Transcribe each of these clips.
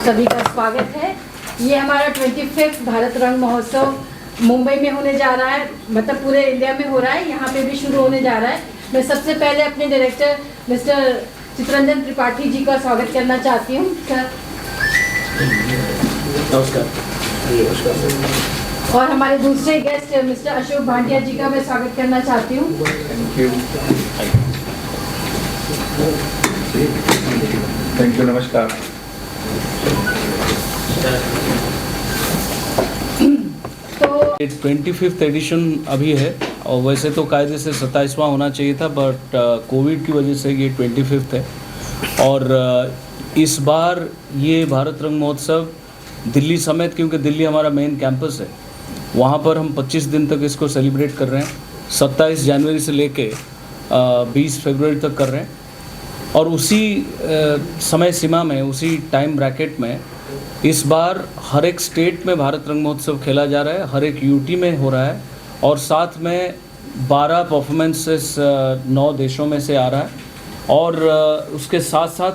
सभी का स्वागत है। ये हमारा 25th भारत रंग महोत्सव मुंबई में होने जा रहा है, मतलब पूरे इंडिया में हो रहा है, यहाँ पे भी शुरू होने जा रहा है। मैं सबसे पहले अपने डायरेक्टर मिस्टर चितरंजन त्रिपाठी जी का स्वागत करना चाहती हूँ। सर नमस्कार। और हमारे दूसरे गेस्ट मिस्टर अशोक भाटिया जी का मैं स्वागत करना चाहती हूँ। Thank you. नमस्कार। तो 25th एडिशन अभी है और वैसे तो कायदे से 27वां होना चाहिए था, बट कोविड की वजह से ये 25th है। और इस बार ये भारत रंग महोत्सव दिल्ली समेत, क्योंकि दिल्ली हमारा मेन कैंपस है, वहाँ पर हम 25 दिन तक इसको सेलिब्रेट कर रहे हैं। 27 जनवरी से लेके 20 फरवरी तक कर रहे हैं। और उसी समय सीमा में, उसी टाइम ब्रैकेट में इस बार हर एक स्टेट में भारत रंग महोत्सव खेला जा रहा है, हर एक यूटी में हो रहा है, और साथ में 12 परफॉर्मेंसेस 9 देशों में से आ रहा है। और उसके साथ साथ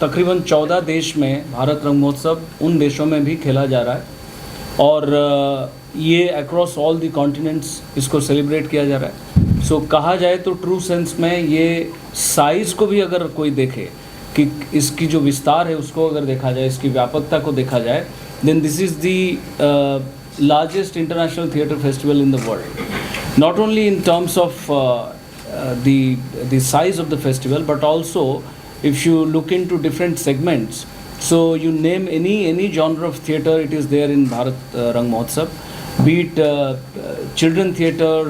तकरीबन 14 देश में भारत रंग महोत्सव उन देशों में भी खेला जा रहा है। और ये अक्रॉस ऑल द कॉन्टिनेंट्स इसको सेलिब्रेट किया जा रहा है। सो कहा जाए तो ट्रू सेंस में ये साइज़ को भी अगर कोई देखे कि इसकी जो विस्तार है उसको अगर देखा जाए, इसकी व्यापकता को देखा जाए, then this is the largest international theatre festival in the world, not only in terms of the size of the festival, but also if you look into different segments, so you name any genre of theatre, it is there in Bharat Rang Mahotsav, be it children theatre,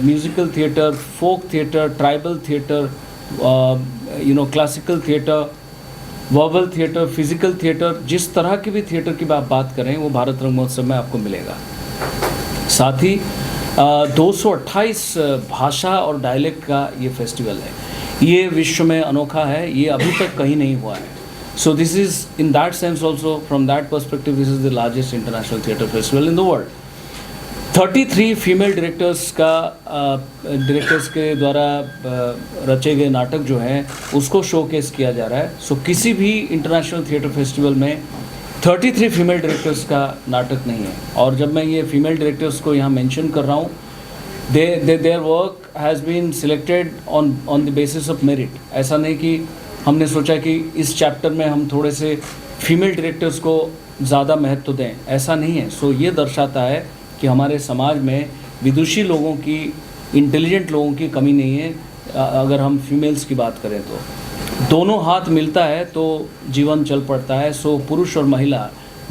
musical theatre, folk theatre, tribal theatre, classical theatre, verbal theatre, physical theatre, जिस तरह की भी theatre की आप बात करें वो भारत रंग महोत्सव में आपको मिलेगा। साथ ही 228 भाषा और डायलेक्ट का ये फेस्टिवल है। ये विश्व में अनोखा है, ये अभी तक कहीं नहीं हुआ है। So this is in that sense also, from that perspective, this is the largest international theatre festival in the world. 33 female directors के द्वारा रचे गए नाटक जो हैं उसको शोकेस किया जा रहा है। सो किसी भी इंटरनेशनल थिएटर फेस्टिवल में 33 फीमेल डायरेक्टर्स का नाटक नहीं है। और जब मैं ये फीमेल डायरेक्टर्स को यहाँ मेंशन कर रहा हूँ, their work has been selected on the basis of merit. ऐसा नहीं कि हमने सोचा कि इस चैप्टर में हम थोड़े से फीमेल डायरेक्टर्स को ज़्यादा महत्व दें, ऐसा नहीं है। सो ये दर्शाता है कि हमारे समाज में विदुषी लोगों की, इंटेलिजेंट लोगों की कमी नहीं है। अगर हम फीमेल्स की बात करें तो दोनों हाथ मिलता है तो जीवन चल पड़ता है। सो पुरुष और महिला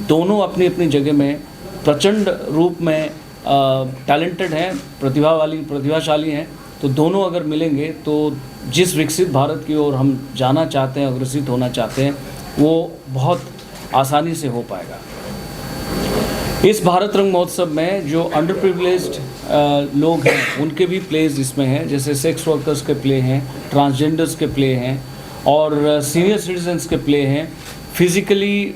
दोनों अपनी अपनी जगह में प्रचंड रूप में टैलेंटेड हैं, प्रतिभाशाली हैं। तो दोनों अगर मिलेंगे तो जिस विकसित भारत की ओर हम जाना चाहते हैं, अग्रसित होना चाहते हैं, वो बहुत आसानी से हो पाएगा। इस भारत रंग महोत्सव में जो अंडर प्रिविलेज्ड लोग हैं उनके भी प्लेज इसमें हैं, जैसे सेक्स वर्कर्स के प्ले हैं, ट्रांसजेंडर्स के प्ले हैं, और सीनियर सिटीजन्स के प्ले हैं, फिज़िकली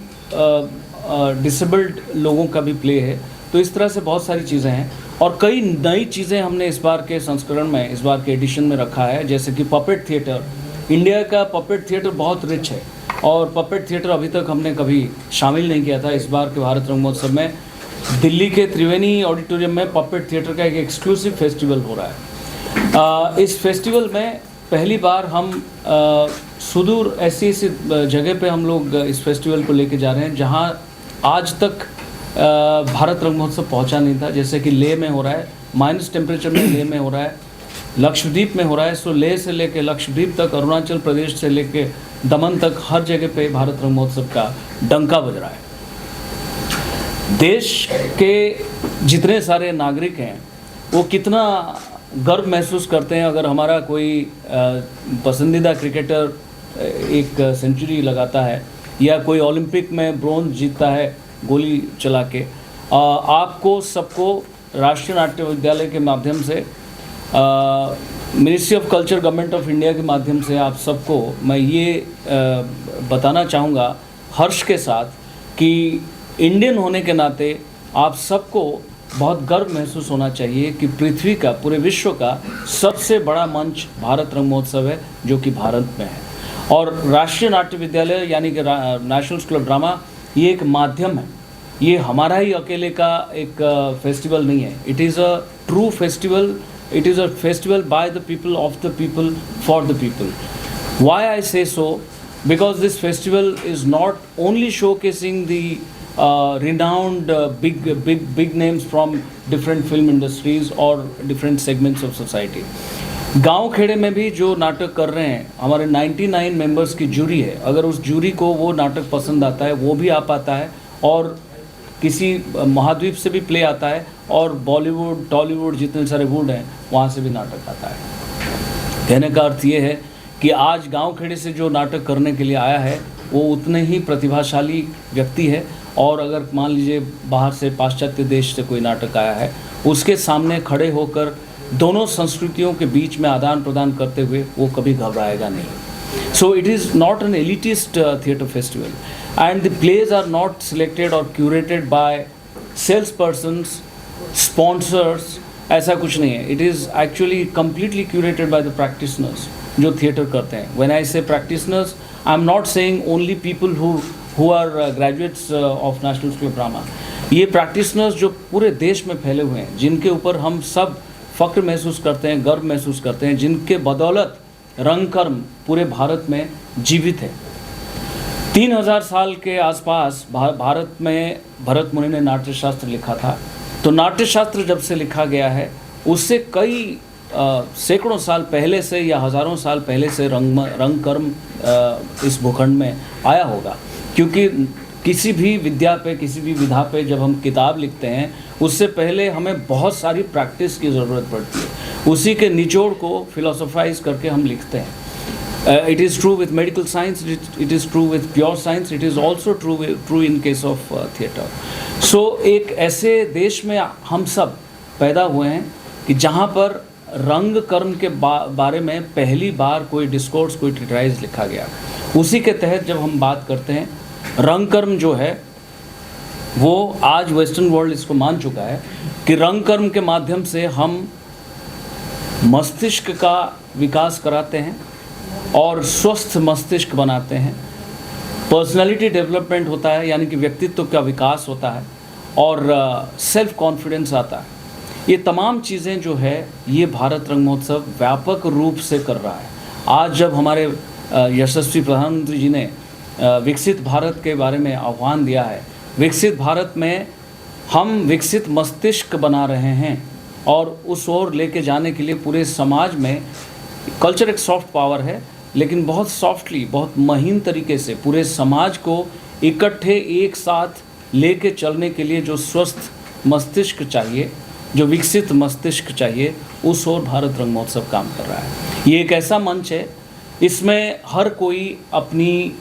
डिसेबल्ड लोगों का भी प्ले है। तो इस तरह से बहुत सारी चीज़ें हैं और कई नई चीज़ें हमने इस बार के संस्करण में, इस बार के एडिशन में रखा है। जैसे कि पपेट थिएटर, इंडिया का पपेट थिएटर बहुत रिच है और पपेट थिएटर अभी तक हमने कभी शामिल नहीं किया था। इस बार के भारत रंग महोत्सव में दिल्ली के त्रिवेणी ऑडिटोरियम में पपेट थिएटर का एक एक्सक्लूसिव फेस्टिवल हो रहा है। इस फेस्टिवल में पहली बार हम सुदूर ऐसी जगह पे हम लोग इस फेस्टिवल को लेके जा रहे हैं जहां आज तक भारत रंग महोत्सव पहुंचा नहीं था। जैसे कि लेह में हो रहा है, माइनस टेम्परेचर में लेह में हो रहा है, लक्षद्वीप में हो रहा है। सो लेह से लेके लक्षद्वीप तक, अरुणाचल प्रदेश से लेके दमन तक, हर जगह पे भारत रंग महोत्सव का डंका बज रहा है। देश के जितने सारे नागरिक हैं वो कितना गर्व महसूस करते हैं अगर हमारा कोई पसंदीदा क्रिकेटर एक सेंचुरी लगाता है या कोई ओलंपिक में ब्रोंज जीतता है गोली चला के। आपको सबको राष्ट्रीय नाट्य विद्यालय के माध्यम से, ministry of culture, government of India के माध्यम से आप सबको मैं ये बताना चाहूँगा हर्ष के साथ कि इंडियन होने के नाते आप सबको बहुत गर्व महसूस होना चाहिए कि पृथ्वी का, पूरे विश्व का सबसे बड़ा मंच भारत रंग महोत्सव है जो कि भारत में है। और राष्ट्रीय नाट्य विद्यालय यानी कि नेशनल स्कूल ऑफ ड्रामा ये एक माध्यम है, ये हमारा ही अकेले का एक फेस्टिवल नहीं है. It is a true festival, it is a festival by the people, of the people, for the people. Why I say so? Because this festival is not only showcasing the renowned big names from different film industries or different segments of society. गांव खेड़े में भी जो नाटक कर रहे हैं, हमारे 99 members की जूरी है. अगर उस जूरी को वो नाटक पसंद आता है वो भी आ पाता है, और किसी महाद्वीप से भी प्ले आता है, और बॉलीवुड, टॉलीवुड, जितने सारे वुड हैं वहाँ से भी नाटक आता है. कहने का अर्थ ये है कि आज गांव खेड़े से जो नाटक करने के लिए आया है वो उतने ही प्रतिभाशाली व्यक्ति है, और अगर मान लीजिए बाहर से पाश्चात्य देश से कोई नाटक आया है, उसके सामने खड़े होकर दोनों संस्कृतियों के बीच में आदान प्रदान करते हुए वो कभी घबराएगा नहीं. So it is not an elitist theatre festival, and the plays are not selected और curated by sales persons, sponsors, ऐसा कुछ नहीं है. It is actually completely curated by the practitioners जो थिएटर करते हैं. When I say practitioners, I am not saying only people who are graduates of national school of drama. ये practitioners जो पूरे देश में फैले हुए हैं, जिनके ऊपर हम सब फ़ख्र महसूस करते हैं, गर्व महसूस करते हैं, जिनके बदौलत रंगकर्म पूरे भारत में जीवित है. 3000 साल के आसपास भारत में भरत मुनि ने नाट्यशास्त्र लिखा था. तो नाट्यशास्त्र जब से लिखा गया है, उससे कई सैकड़ों साल पहले से या हज़ारों साल पहले से रंगकर्म इस भूखंड में आया होगा. क्योंकि किसी भी विद्या पे, किसी भी विधा पे जब हम किताब लिखते हैं, उससे पहले हमें बहुत सारी प्रैक्टिस की ज़रूरत पड़ती है. उसी के निचोड़ को फिलोसोफाइज करके हम लिखते हैं. It is true with medical science, it is true with pure science, it is also true in case of theatre. So एक ऐसे देश में हम सब पैदा हुए हैं कि जहाँ पर रंग कर्म के बारे में पहली बार कोई डिस्कोर्स, कोई ट्रिटाइज लिखा गया. उसी के तहत जब हम बात करते हैं, रंग कर्म जो है वो आज वेस्टर्न वर्ल्ड इसको मान चुका है कि रंग कर्म के माध्यम से हम मस्तिष्क का विकास कराते हैं और स्वस्थ मस्तिष्क बनाते हैं. पर्सनालिटी डेवलपमेंट होता है, यानी कि व्यक्तित्व का विकास होता है, और सेल्फ कॉन्फिडेंस आता है. ये तमाम चीज़ें जो है ये भारत रंग महोत्सव व्यापक रूप से कर रहा है. आज जब हमारे यशस्वी प्रधानमंत्री जी ने विकसित भारत के बारे में आह्वान दिया है, विकसित भारत में हम विकसित मस्तिष्क बना रहे हैं, और उस ओर लेके जाने के लिए पूरे समाज में कल्चर एक सॉफ्ट पावर है, लेकिन बहुत सॉफ्टली, बहुत महीन तरीके से पूरे समाज को इकट्ठे एक साथ लेके चलने के लिए जो स्वस्थ मस्तिष्क चाहिए, जो विकसित मस्तिष्क चाहिए, उस ओर भारत रंग महोत्सव काम कर रहा है. ये एक ऐसा मंच है, इसमें हर कोई अपनी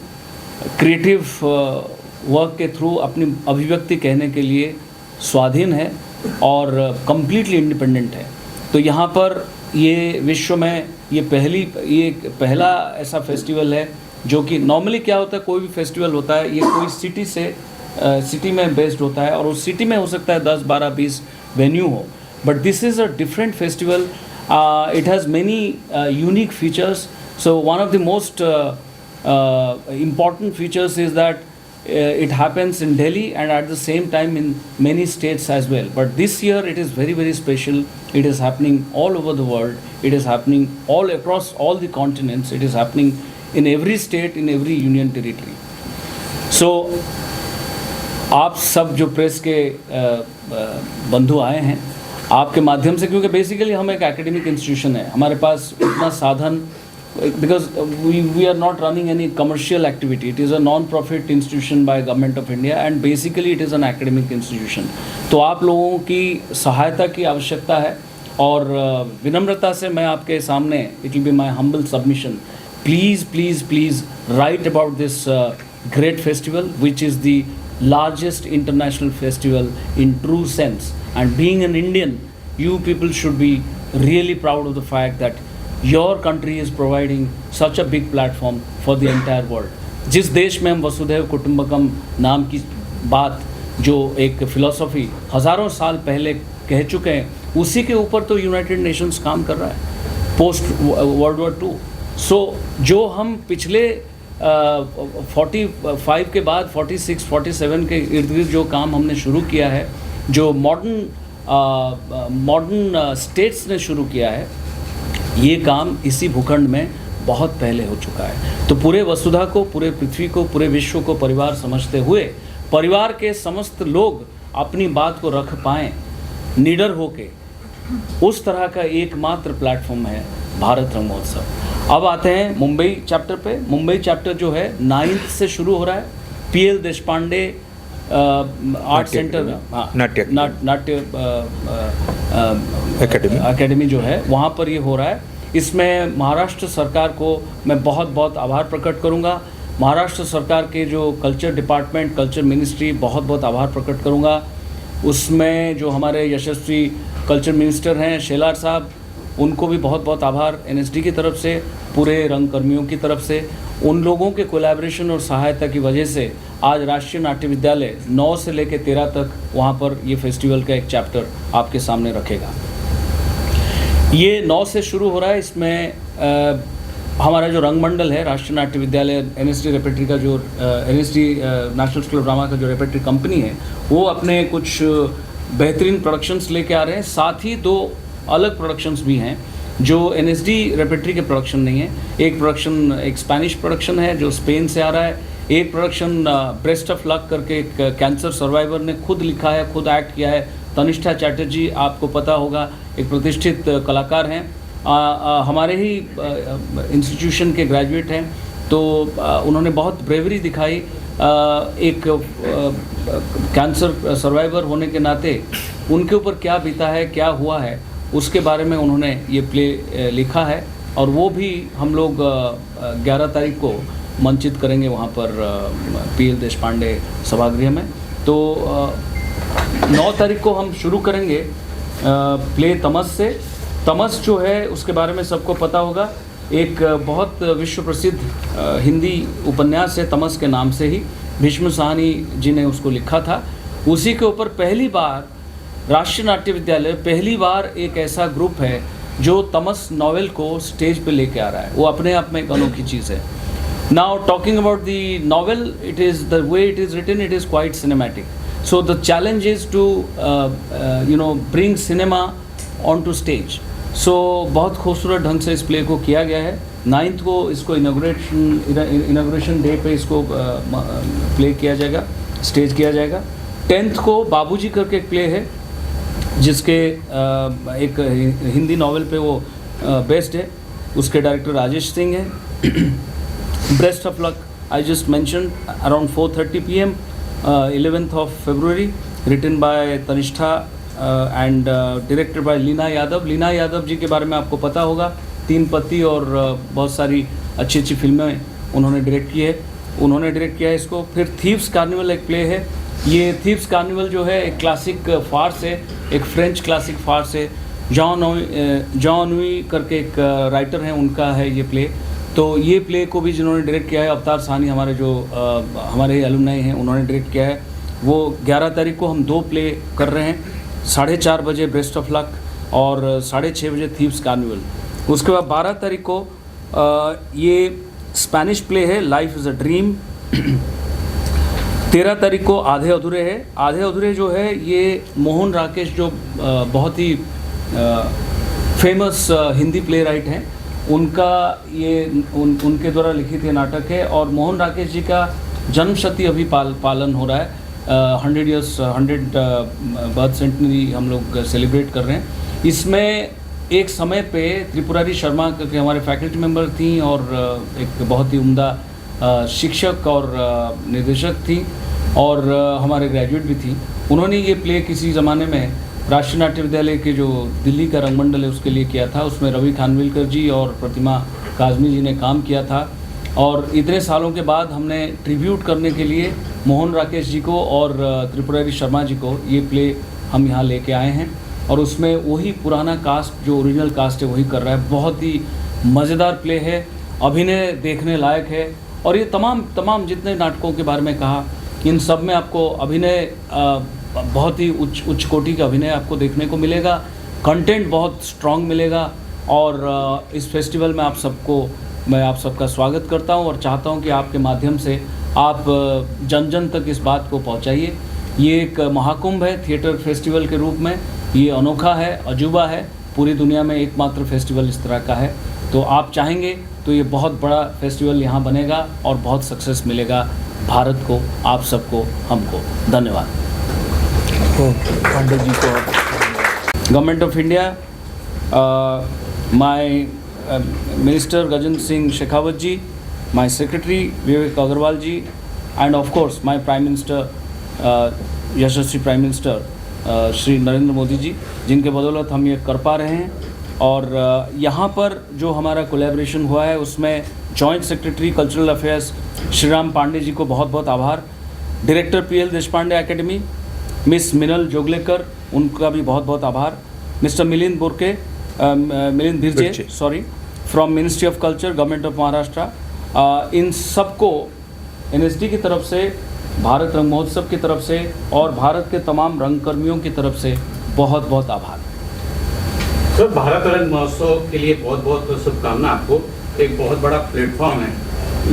क्रिएटिव वर्क के थ्रू अपनी अभिव्यक्ति कहने के लिए स्वाधीन है और कम्प्लीटली इंडिपेंडेंट है. तो यहाँ पर ये विश्व में ये पहला ऐसा फेस्टिवल है जो कि नॉर्मली क्या होता है, कोई भी फेस्टिवल होता है ये कोई सिटी में बेस्ड होता है, और उस सिटी में हो सकता है 10, 12, 20 वेन्यू हो. But this is a different festival. It has many unique features. So one of the most important features is that it happens in Delhi and at the same time in many states as well. But this year it is very, very special. It is happening all over the world. It is happening all across all the continents. It is happening in every state, in every union territory. So आप सब जो press के बंधु आए हैं, आपके माध्यम से, क्योंकि बेसिकली हम एक एकेडमिक इंस्टीट्यूशन है, हमारे पास उतना साधन, because we are not running any commercial activity. It is a non-profit institution by Government of India and basically it is an academic institution. तो आप लोगों की सहायता की आवश्यकता है, और विनम्रता से मैं आपके सामने, it will be my humble submission, please write about this great festival, which is the largest international festival in true sense. And being an Indian, you people should be really proud of the fact that your country is providing such a big platform for the entire world. जिस देश में हम वसुधैव कुटुंबकम नाम की बात, जो एक फ़िलॉसफी हज़ारों साल पहले कह चुके हैं, उसी के ऊपर तो यूनाइटेड नेशंस काम कर रहा है पोस्ट वर्ल्ड वॉर 2. सो जो हम पिछले 45 के बाद 46, 47 के इर्द गिर्द जो काम हमने शुरू किया है, जो मॉडर्न स्टेट्स ने शुरू किया है, ये काम इसी भूखंड में बहुत पहले हो चुका है। तो पूरे वसुधा को, पूरे पृथ्वी को, पूरे विश्व को परिवार समझते हुए परिवार के समस्त लोग अपनी बात को रख पाएँ निडर होके, उस तरह का एकमात्र प्लेटफॉर्म है भारत रंग महोत्सव। अब आते हैं मुंबई चैप्टर पे। मुंबई चैप्टर जो है 9th से शुरू हो रहा है। PL देशपांडे आर्ट सेंटर, नाट्य अकेडमी जो है, वहाँ पर ये हो रहा है। इसमें महाराष्ट्र सरकार को मैं बहुत बहुत आभार प्रकट करूँगा। महाराष्ट्र सरकार के जो कल्चर डिपार्टमेंट, कल्चर मिनिस्ट्री, बहुत बहुत आभार प्रकट करूँगा। उसमें जो हमारे यशस्वी कल्चर मिनिस्टर हैं शेलार साहब, उनको भी बहुत बहुत आभार NSD की तरफ से, पूरे रंगकर्मियों की तरफ से। उन लोगों के कोलैबोरेशन और सहायता की वजह से आज राष्ट्रीय नाट्य विद्यालय 9 से लेकर 13 तक वहाँ पर ये फेस्टिवल का एक चैप्टर आपके सामने रखेगा। ये 9 से शुरू हो रहा है। इसमें हमारा जो रंगमंडल है, राष्ट्रीय नाट्य विद्यालय NSD रेपेट्री का जो NSD national school of drama का जो रेपेट्री कंपनी है, वो अपने कुछ बेहतरीन प्रोडक्शंस लेके आ रहे हैं। साथ ही 2 अलग प्रोडक्शंस भी हैं जो NSD रेपेट्री के प्रोडक्शन नहीं है। एक प्रोडक्शन एक स्पेनिश प्रोडक्शन है जो स्पेन से आ रहा है। एक प्रोडक्शन ब्रेस्ट ऑफ लक करके एक कैंसर सर्वाइवर ने खुद लिखा है, खुद एक्ट किया है। तनिष्ठा चैटर्जी, आपको पता होगा, एक प्रतिष्ठित कलाकार हैं, हमारे ही इंस्टीट्यूशन के ग्रेजुएट हैं। तो उन्होंने बहुत ब्रेवरी दिखाई। एक कैंसर सर्वाइवर होने के नाते उनके ऊपर क्या बीता है, क्या हुआ है, उसके बारे में उन्होंने ये प्ले लिखा है। और वो भी हम लोग 11 तारीख को मंचित करेंगे वहाँ पर PL देशपांडे सभागृह में। तो 9 तारीख को हम शुरू करेंगे प्ले तमस से। तमस जो है उसके बारे में सबको पता होगा, एक बहुत विश्व प्रसिद्ध हिंदी उपन्यास है तमस के नाम से ही। भीष्म साहनी जी ने उसको लिखा था। उसी के ऊपर पहली बार राष्ट्रीय नाट्य विद्यालय पहली बार एक ऐसा ग्रुप है जो तमस नॉवेल को स्टेज पे लेके आ रहा है। वो अपने आप में एक अनोखी चीज़ है। Now talking about the novel, it is the way it is written, it is quite cinematic. So the challenge is to bring cinema on to stage. So बहुत खूबसूरत ढंग से इस प्ले को किया गया है। 9th को इसको इनाग्रेशन डे पे इसको प्ले किया जाएगा, स्टेज किया जाएगा। 10th को बाबूजी करके एक प्ले है जिसके एक हिंदी नॉवेल पे वो बेस्ड है। उसके डायरेक्टर राजेश सिंह हैं। Best of luck I just mention around 4:30 PM 11th of February, written by Tannishtha and directed by Leena Yadav. Leena Yadav ji के बारे में आपको पता होगा, 3 पति और बहुत सारी अच्छी अच्छी फिल्में उन्होंने डायरेक्ट की है। उन्होंने डायरेक्ट किया है इसको। फिर थीव्स कार्निवल एक प्ले है। ये थीव्स कार्निवल जो है एक क्लासिक फार्स है, एक फ्रेंच क्लासिक फार्स है। जॉन नूई करके एक राइटर हैं, उनका है ये प्ले। तो ये प्ले को भी जिन्होंने डायरेक्ट किया है, अवतार साहनी हमारे जो हमारे एलुमनाई हैं, उन्होंने डायरेक्ट किया है। वो 11 तारीख को हम 2 प्ले कर रहे हैं, 4:30 बजे ब्रेस्ट ऑफ लक और 6:30 बजे थीव्स कार्निवल। उसके बाद 12 तारीख को ये स्पेनिश प्ले है लाइफ इज़ अ ड्रीम। 13 तारीख को आधे अधूरे है। आधे अधूरे जो है ये मोहन राकेश जो बहुत ही फेमस हिंदी प्ले राइट हैं, उनका ये उनके द्वारा लिखित ये नाटक है। और मोहन राकेश जी का जन्मशती अभी पालन हो रहा है। 100 बर्थ सेंटनरी हम लोग सेलिब्रेट कर रहे हैं। इसमें एक समय पे त्रिपुरारी शर्मा करके हमारे फैकल्टी मेंबर थी और एक बहुत ही उम्दा शिक्षक और निर्देशक थी और हमारे ग्रेजुएट भी थी। उन्होंने ये प्ले किसी ज़माने में राष्ट्रीय नाट्य विद्यालय के जो दिल्ली का रंगमंडल है उसके लिए किया था। उसमें रवि खानविलकर जी और प्रतिमा काजमी जी ने काम किया था। और इतने सालों के बाद हमने ट्रिब्यूट करने के लिए मोहन राकेश जी को और त्रिपुरारी शर्मा जी को ये प्ले हम यहाँ लेके आए हैं। और उसमें वही पुराना कास्ट जो ओरिजिनल कास्ट है वही कर रहा है। बहुत ही मज़ेदार प्ले है, अभिनय देखने लायक है। और ये तमाम जितने नाटकों के बारे में कहा, इन सब में आपको अभिनय बहुत ही उच्च कोटि का अभिनय आपको देखने को मिलेगा। कंटेंट बहुत स्ट्रॉन्ग मिलेगा और इस फेस्टिवल में आप सबको मैं आप सबका स्वागत करता हूं और चाहता हूं कि आपके माध्यम से आप जन जन तक इस बात को पहुंचाइए। ये एक महाकुंभ है थिएटर फेस्टिवल के रूप में, ये अनोखा है, अजूबा है, पूरी दुनिया में एकमात्र फेस्टिवल इस तरह का है। तो आप चाहेंगे तो ये बहुत बड़ा फेस्टिवल यहाँ बनेगा और बहुत सक्सेस मिलेगा भारत को, आप सबको, हमको। धन्यवाद। पांडे जी को government of India, my minister Gajendra Singh Shekhawat ji, my secretary Vivek Agarwal ji, and of course my prime minister, यशस्वी प्राइम मिनिस्टर श्री नरेंद्र मोदी जी, जिनके बदौलत हम ये कर पा रहे हैं। और यहाँ पर जो हमारा कोलैबोरेशन हुआ है उसमें joint secretary cultural affairs Shriram Pandey ji को बहुत बहुत आभार, director PL Deshpande academy miss Minal Joglekar, उनका भी बहुत बहुत आभार, mister Milind Bhirje from ministry of culture government of Maharashtra, इन सबको NSD की तरफ से, भारत रंग महोत्सव की तरफ से और भारत के तमाम रंगकर्मियों की तरफ से बहुत बहुत आभार। सर, भारत रंग महोत्सव के लिए बहुत बहुत शुभकामना आपको। एक बहुत बड़ा प्लेटफॉर्म है,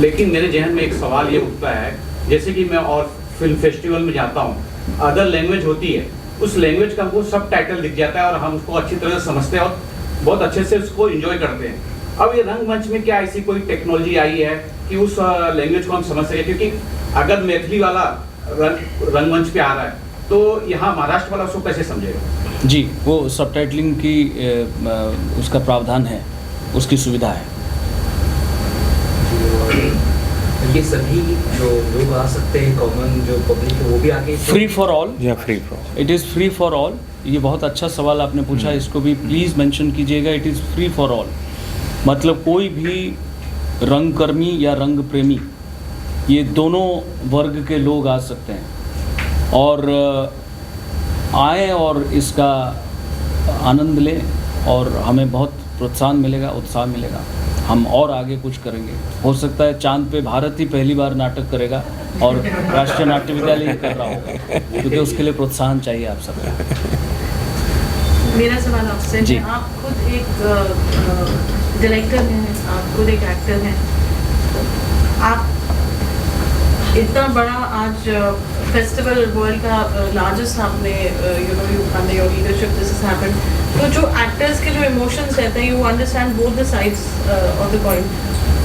लेकिन मेरे जहन में एक सवाल ये उठता है, जैसे कि मैं और फिल्म फेस्टिवल में जाता हूँ, अदर लैंग्वेज होती है, उस लैंग्वेज का हमको सब टाइटल दिख जाता है और हम उसको अच्छी तरह से समझते हैं और बहुत अच्छे से उसको एंजॉय करते हैं। अब ये रंगमंच में क्या ऐसी कोई टेक्नोलॉजी आई है कि उस लैंग्वेज को हम समझ सकें? क्योंकि अगर मैथिली वाला रंगमंच पे आ रहा है तो यहाँ महाराष्ट्र वाला उसको कैसे समझेगा? जी, वो सबटाइटलिंग की उसका प्रावधान है, उसकी सुविधा है। ये सभी जो लोग आ सकते हैं, कॉमन जो पब्लिक है वो भी आके फ्री फॉर ऑल, या free for, it is free for all. ये बहुत अच्छा सवाल आपने पूछा, इसको भी प्लीज़ मेंशन कीजिएगा। It is free for all, मतलब कोई भी रंगकर्मी या रंग प्रेमी, ये दोनों वर्ग के लोग आ सकते हैं और आए और इसका आनंद लें और हमें बहुत प्रोत्साहन मिलेगा, उत्साह मिलेगा। हम और आगे कुछ करेंगे। हो सकता है चांद पे भारत ही पहली बार नाटक करेगा और राष्ट्रीय नाट्य विद्यालय ही कर रहा होगा, क्योंकि उसके लिए प्रोत्साहन चाहिए आप सबका। मेरा सवाल आपसे जी। है, आप खुद एक डायरेक्टर हैं, आप खुद एक एक्टर हैं, आप इतना बड़ा आज फेस्टिवल वर्ल्ड का लार्जेस्ट आपने under your leadership this has happened, तो जो एक्टर्स के जो इमोशंस रहते हैं, you understand both the sides of the coin,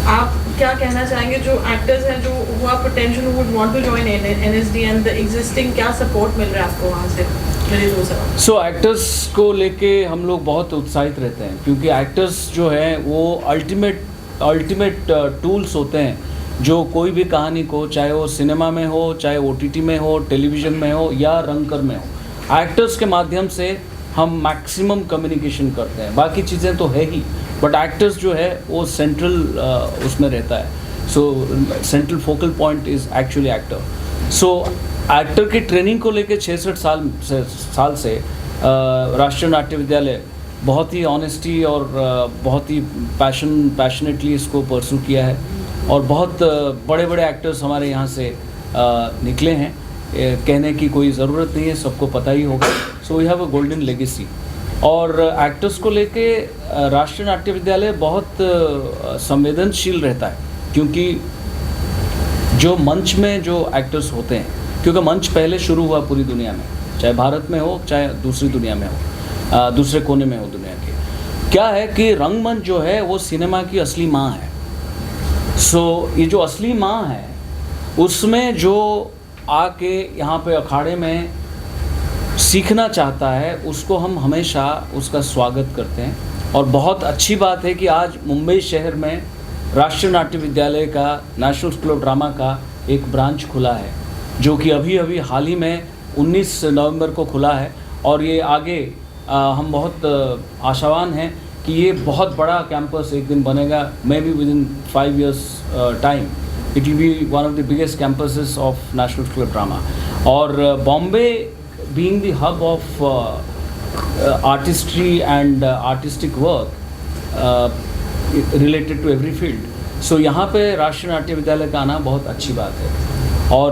आप क्या कहना चाहेंगे जो एक्टर्स हैं जो हुआ potential would want to join NSD and the existing, क्या सपोर्ट मिल रहा है आपको वहाँ से? मेरे दो सवाल। सो एक्टर्स को लेके हम लोग बहुत उत्साहित रहते हैं, क्योंकि एक्टर्स जो हैं वो अल्टीमेट टूल्स होते हैं जो कोई भी कहानी को, चाहे वो सिनेमा में हो, चाहे OTT में हो, टेलीविज़न में हो या रंगकर में हो, एक्टर्स के माध्यम से हम मैक्सिमम कम्युनिकेशन करते हैं। बाकी चीज़ें तो है ही, बट एक्टर्स जो है वो सेंट्रल उसमें रहता है। सो central focal point is actually actor. So actor की ट्रेनिंग को लेके 66 साल से राष्ट्रीय नाट्य विद्यालय बहुत ही ऑनेस्टी और बहुत ही पैशनेटली इसको परसू किया है और बहुत बड़े बड़े एक्टर्स हमारे यहाँ से निकले हैं। कहने की कोई ज़रूरत नहीं है, सबको पता ही होगा। So we have a golden legacy. और एक्टर्स को लेके राष्ट्रीय नाट्य विद्यालय बहुत संवेदनशील रहता है, क्योंकि जो मंच में जो एक्टर्स होते हैं, क्योंकि मंच पहले शुरू हुआ पूरी दुनिया में, चाहे भारत में हो चाहे दूसरी दुनिया में हो, दूसरे कोने में हो दुनिया के। क्या है कि रंगमंच जो है वो सिनेमा की असली माँ है। सो ये जो असली माँ है, उसमें जो आके यहाँ पे अखाड़े में सीखना चाहता है, उसको हम हमेशा उसका स्वागत करते हैं। और बहुत अच्छी बात है कि आज मुंबई शहर में राष्ट्रीय नाट्य विद्यालय का, नेशनल स्कूल ऑफ ड्रामा का एक ब्रांच खुला है, जो कि अभी हाल ही में 19 नवंबर को खुला है। और ये आगे हम बहुत आशावान हैं कि ये बहुत बड़ा कैंपस एक दिन बनेगा। Maybe within 5 years time it will be one of the biggest campuses of national school of drama. और Bombay being the hub of artistry and artistic work related to every field, so यहाँ पे राष्ट्रीय नाट्य विद्यालय का आना बहुत अच्छी बात है। और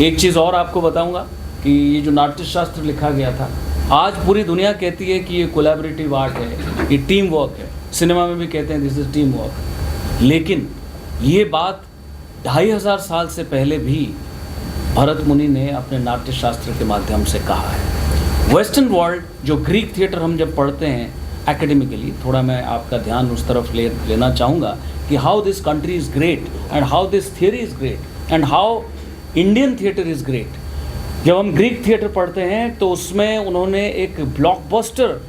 एक चीज़ और आपको बताऊँगा कि ये जो नाट्यशास्त्र लिखा गया था, आज पूरी दुनिया कहती है कि ये कोलैबोरेटिव आर्ट है, ये टीम वर्क है। सिनेमा में भी कहते हैं दिस इज़ टीम वर्क। लेकिन ये बात 2500 साल से पहले भी भरत मुनि ने अपने नाट्य शास्त्र के माध्यम से कहा है। वेस्टर्न वर्ल्ड, जो ग्रीक थिएटर हम जब पढ़ते हैं एकेडमिकली, थोड़ा मैं आपका ध्यान उस तरफ लेना चाहूँगा कि how this country is great and how this theory is great and how Indian theatre is great. जब हम ग्रीक थिएटर पढ़ते हैं तो उसमें उन्होंने एक ब्लॉकबस्टर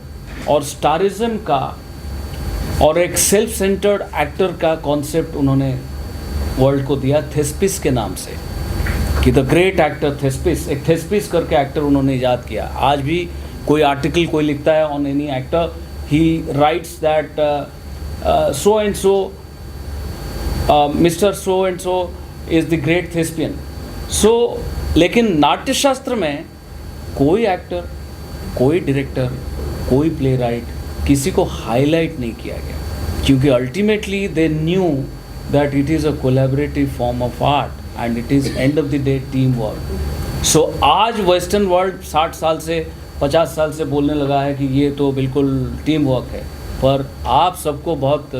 और स्टारिज्म का और एक सेल्फ सेंटर्ड एक्टर का कॉन्सेप्ट उन्होंने वर्ल्ड को दिया थेस्पिस के नाम से, कि द ग्रेट एक्टर थेस्पिस। एक थेस्पिस करके एक्टर उन्होंने ईजाद किया। आज भी कोई आर्टिकल कोई लिखता है on any actor, he writes that so and so mister so and so is the great thespian. So लेकिन नाट्यशास्त्र में कोई एक्टर, कोई डायरेक्टर, कोई प्ले राइट, किसी को हाईलाइट नहीं किया गया, क्योंकि ultimately they knew that it is a collaborative form of art and it is end of the day team work. So आज वेस्टर्न वर्ल्ड 60 साल से 50 साल से बोलने लगा है कि ये तो बिल्कुल टीम वर्क है, पर आप सबको बहुत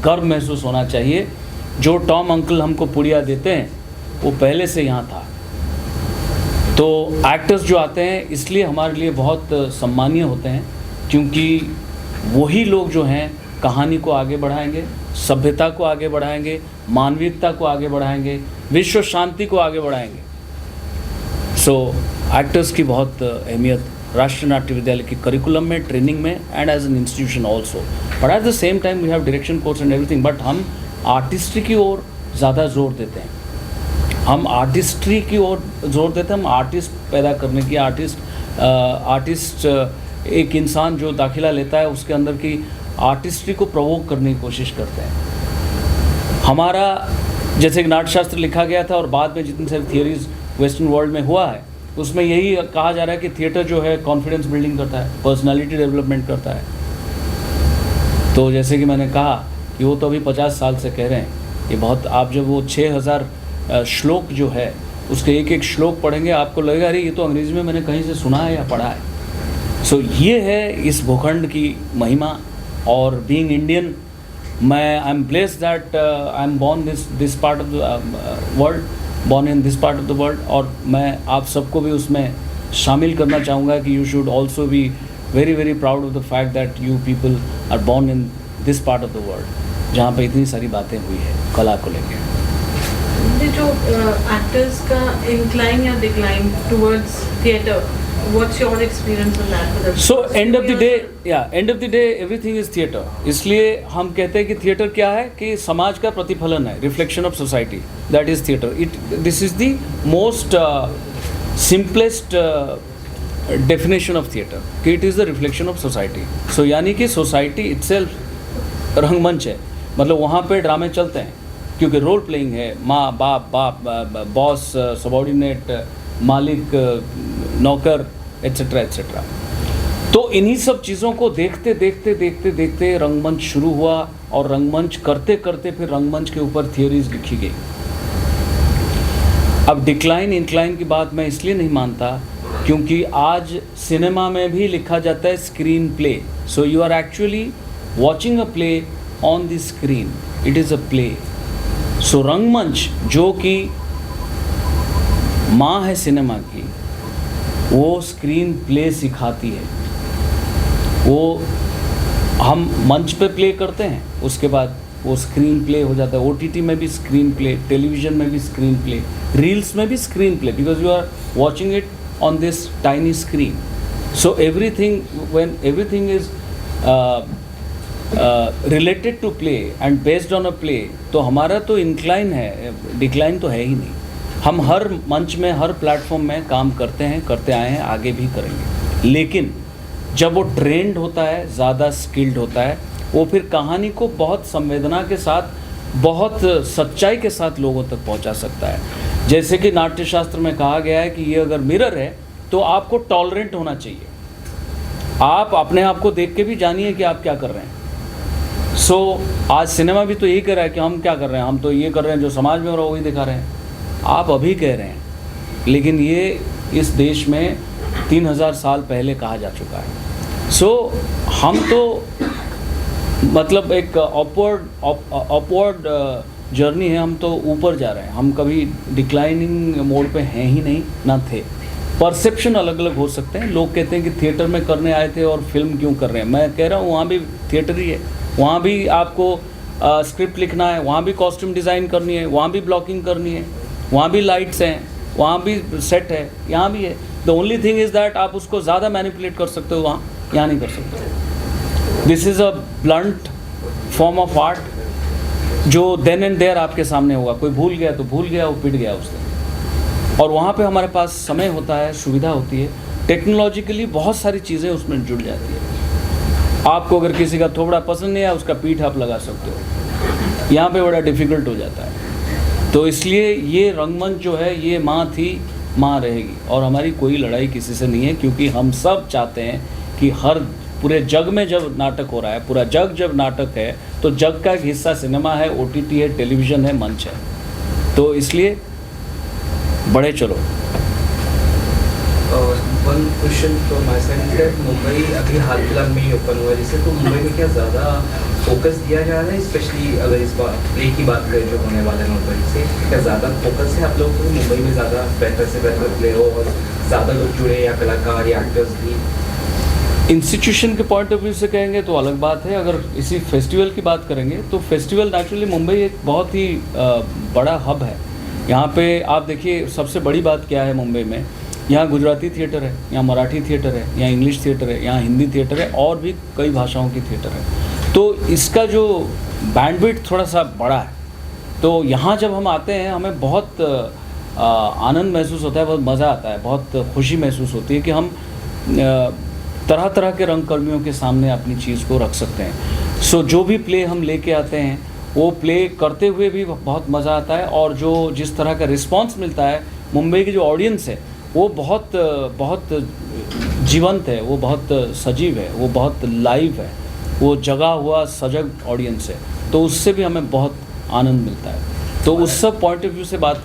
गर्व महसूस होना चाहिए। जो टॉम अंकल हमको पुड़िया देते हैं वो पहले से यहाँ था। तो एक्टर्स जो आते हैं इसलिए हमारे लिए बहुत सम्मानीय होते हैं, क्योंकि वही लोग जो हैं कहानी को आगे बढ़ाएंगे, सभ्यता को आगे बढ़ाएंगे, मानविकता को आगे बढ़ाएंगे, विश्व शांति को आगे बढ़ाएंगे। सो एक्टर्स की बहुत अहमियत राष्ट्रीय नाट्य विद्यालय की करिकुलम में, ट्रेनिंग में and as an institution also. But at the same time we have direction course and everything, but हम आर्टिस्ट्री की ओर ज़्यादा जोर देते हैं। हम आर्टिस्ट्री की ओर जोर देते हैं, हम आर्टिस्ट पैदा करने की, आर्टिस्ट एक इंसान जो दाखिला लेता है उसके अंदर की आर्टिस्ट्री को प्रवोक करने की कोशिश करते हैं। हमारा जैसे कि नाट्यशास्त्र लिखा गया था और बाद में जितनी सारी थियरीज वेस्टर्न वर्ल्ड में हुआ है उसमें यही कहा जा रहा है कि थिएटर जो है कॉन्फिडेंस बिल्डिंग करता है, पर्सनालिटी डेवलपमेंट करता है। तो जैसे कि मैंने कहा कि वो तो अभी 50 साल से कह रहे हैं, ये बहुत, आप जब वो 6000 श्लोक जो है उसके एक एक श्लोक पढ़ेंगे आपको लगेगा अरे ये तो अंग्रेजी में मैंने कहीं से सुना है या पढ़ा है। सो ये है इस भूखंड की महिमा। और बीइंग इंडियन, मैं I am blessed that I am born this part of the world, born in this part of the world. और मैं आप सबको भी उसमें शामिल करना चाहूँगा कि you should also be very very proud of the fact that you people are born in this part of the world, जहाँ पे इतनी सारी बातें हुई है कला को लेकर। ये जो एक्टर्स का इंक्लाइन या decline towards theatre, what's your experience on that? So and of the day everything is theatre. इसलिए हम कहते हैं कि थिएटर क्या है, कि समाज का प्रतिफलन है, reflection of society, that is theatre. This is the most simplest definition of theatre, कि it is the reflection of society. So यानी कि सोसाइटी इटसेल्फ रंगमंच है, मतलब वहाँ पे ड्रामे चलते हैं, क्योंकि रोल प्लेइंग है, माँ बाप, बॉस, सबॉर्डिनेट, मालिक, नौकर, एट्सेट्रा एट्सेट्रा। तो इन्हीं सब चीज़ों को देखते देखते देखते देखते रंगमंच शुरू हुआ, और रंगमंच करते करते फिर रंगमंच के ऊपर थियरीज लिखी गई। अब डिक्लाइन इंक्लाइन की बात मैं इसलिए नहीं मानता क्योंकि आज सिनेमा में भी लिखा जाता है screen play. So you are actually watching a play on the screen, it is a play. So रंगमंच जो कि माँ है सिनेमा की, वो स्क्रीन प्ले सिखाती है। वो हम मंच पे प्ले करते हैं, उसके बाद वो स्क्रीन प्ले हो जाता है। OTT में भी स्क्रीन प्ले, टेलीविज़न में भी स्क्रीन प्ले, रील्स में भी screenplay, because you are watching it on this tiny screen. So everything, when everything is related to play and based on a play, तो हमारा तो incline है, decline तो है ही नहीं। हम हर मंच में, हर प्लेटफॉर्म में काम करते हैं, करते आए हैं, आगे भी करेंगे। लेकिन जब वो ट्रेंड होता है, ज़्यादा स्किल्ड होता है, वो फिर कहानी को बहुत संवेदना के साथ, बहुत सच्चाई के साथ लोगों तक पहुंचा सकता है। जैसे कि नाट्यशास्त्र में कहा गया है कि ये अगर मिरर है तो आपको टॉलरेंट होना चाहिए। आप अपने आप को देख के भी जानिए कि आप क्या कर रहे हैं। सो आज सिनेमा भी तो यही कर रहा है कि हम क्या कर रहे हैं, हम तो ये कर रहे हैं जो समाज में हो रहा है वही दिखा रहे हैं। आप अभी कह रहे हैं, लेकिन ये इस देश में 3000 साल पहले कहा जा चुका है। सो हम तो मतलब एक अपवर्ड जर्नी है, हम तो ऊपर जा रहे हैं, हम कभी डिक्लाइनिंग मोड पे हैं ही नहीं, ना थे। परसेप्शन अलग अलग हो सकते हैं, लोग कहते हैं कि थिएटर में करने आए थे और फिल्म क्यों कर रहे हैं। मैं कह रहा हूँ वहाँ भी थिएटर ही है, वहाँ भी आपको स्क्रिप्ट लिखना है, वहाँ भी कॉस्ट्यूम डिज़ाइन करनी है, वहाँ भी ब्लॉकिंग करनी है, वहाँ भी लाइट्स हैं, वहाँ भी सेट है, यहाँ भी है। The only thing is that आप उसको ज़्यादा मैनिपुलेट कर सकते हो, वहाँ यहाँ नहीं कर सकते। This is a blunt form of art जो देन एंड देयर आपके सामने होगा। कोई भूल गया तो भूल गया, वो पिट गया उस दिन। और वहाँ पे हमारे पास समय होता है, सुविधा होती है, टेक्नोलॉजिकली बहुत सारी चीज़ें उसमें जुड़ जाती है। आपको अगर किसी का थोबड़ा पसंद नहीं है, उसका पीठ आप लगा सकते हो, यहाँ पे बड़ा डिफ़िकल्ट हो जाता है। तो इसलिए ये रंगमंच जो है ये माँ थी, माँ रहेगी, और हमारी कोई लड़ाई किसी से नहीं है, क्योंकि हम सब चाहते हैं कि हर पूरे जग में जब नाटक हो रहा है, पूरा जग जब नाटक है, तो जग का एक हिस्सा सिनेमा है, OTT है, टेलीविज़न है, मंच है। तो इसलिए बढ़े चलो। One question from my side, Mumbai अभी हाल फिलहाल में ही ओपन हुआ है, जिससे तो मुंबई में क्या ज़्यादा फोकस दिया जा रहा है, स्पेशली अगर इस बार प्ले की बात करें जो होने वाला है मुंबई से, क्या ज़्यादा फोकस है आप लोगों को मुंबई में ज़्यादा बेहतर से बेहतर प्ले हो और ज़्यादा लोग जुड़े, या कलाकार या एक्टर्स भी? इंस्टीट्यूशन के पॉइंट ऑफ व्यू से कहेंगे तो अलग बात है। अगर इसी फेस्टिवल की बात करेंगे तो फेस्टिवल नेचुरली मुंबई एक बहुत ही बड़ा हब है। यहाँ पे आप देखिए सबसे बड़ी बात क्या है मुंबई में, यहाँ गुजराती थिएटर है, यहाँ मराठी थिएटर है, यहाँ इंग्लिश थिएटर है, यहाँ हिंदी थिएटर है, और भी कई भाषाओं की थिएटर है। तो इसका जो बैंडविड्थ थोड़ा सा बड़ा है। तो यहाँ जब हम आते हैं हमें बहुत आनंद महसूस होता है, बहुत मज़ा आता है, बहुत खुशी महसूस होती है कि हम तरह तरह के रंगकर्मियों के सामने अपनी चीज़ को रख सकते हैं। सो जो भी प्ले हम लेके आते हैं वो प्ले करते हुए भी बहुत मज़ा आता है, और जो जिस तरह का रिस्पांस मिलता है, मुंबई की जो ऑडियंस है वो बहुत बहुत जीवंत है, वो बहुत सजीव है, वो बहुत लाइव है, वो जगा हुआ सजग ऑडियंस है। तो उससे भी हमें बहुत आनंद मिलता है। तो उस सब पॉइंट ऑफ व्यू से बात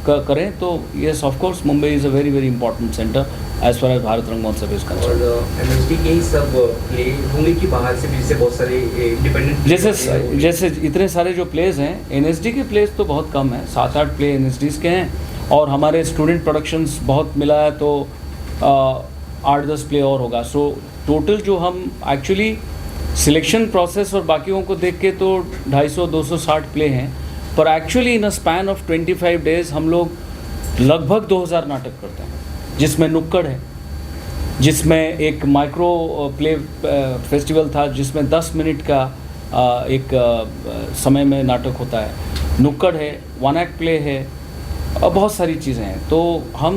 करें तो yes of course Mumbai is a very very important centre as far as Bharat Rang Mahotsav is concerned. और एनएसडी के ही सब प्ले होंगे कि बाहर से भी, जैसे बहुत सारे इंडिपेंडेंट जैसे इतने सारे जो प्लेज हैं, एनएसडी के प्लेज तो बहुत कम है, 7-8 प्ले एनएसडीज़ के हैं, और हमारे स्टूडेंट प्रोडक्शंस बहुत मिला है तो 8-10 प्ले और होगा। सो टोटल जो हम एक्चुअली सिलेक्शन प्रोसेस और बाकियों को देख के तो 250-260 प्ले हैं, पर actually in a span of 25 days हम लोग लगभग 2000 नाटक करते हैं, जिसमें नुक्कड़ है, जिसमें एक माइक्रो प्ले फेस्टिवल था जिसमें 10 मिनट का एक समय में नाटक होता है, नुक्कड़ है, 1 एक्ट प्ले है, और बहुत सारी चीज़ें हैं। तो हम